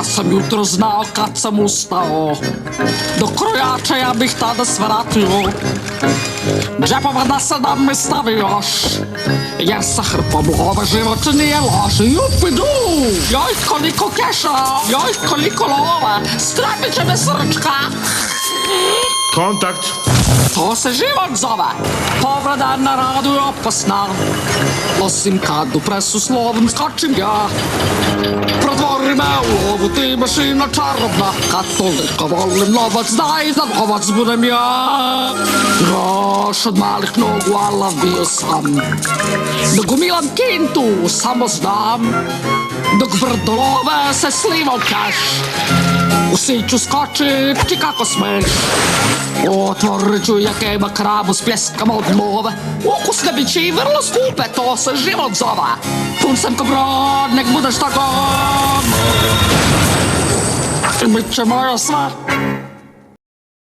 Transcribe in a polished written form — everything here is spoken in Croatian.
Ja sam jutro znao kad sam ustao, do krojača ja bih tada svratio, džepova da se nam me stavi još, jer sa hrpom love život nije loš. Jupidu! Joj, koliko keša! Joj, koliko love! Strepit će me srčka! Kontakt! To se život zove! Povreda na radu je opasna, osim kad u presu slovom skačim ja. Pretvori me u lovu, ti mašina čarobna, kad toliko volim novac, daj da novac budem ja. Još od malih nogu alav bio sam, dok gumilam kintu samo znam, dok brdo love se sliva u keš, u siću skočit ti kako smeš. Otvorit ću jake ima kravu s pljeskama od love, ukusne biće i vrlo skupe, to se život zove. Pun sam ko brod, nek bude šta god, i bit će moja sve.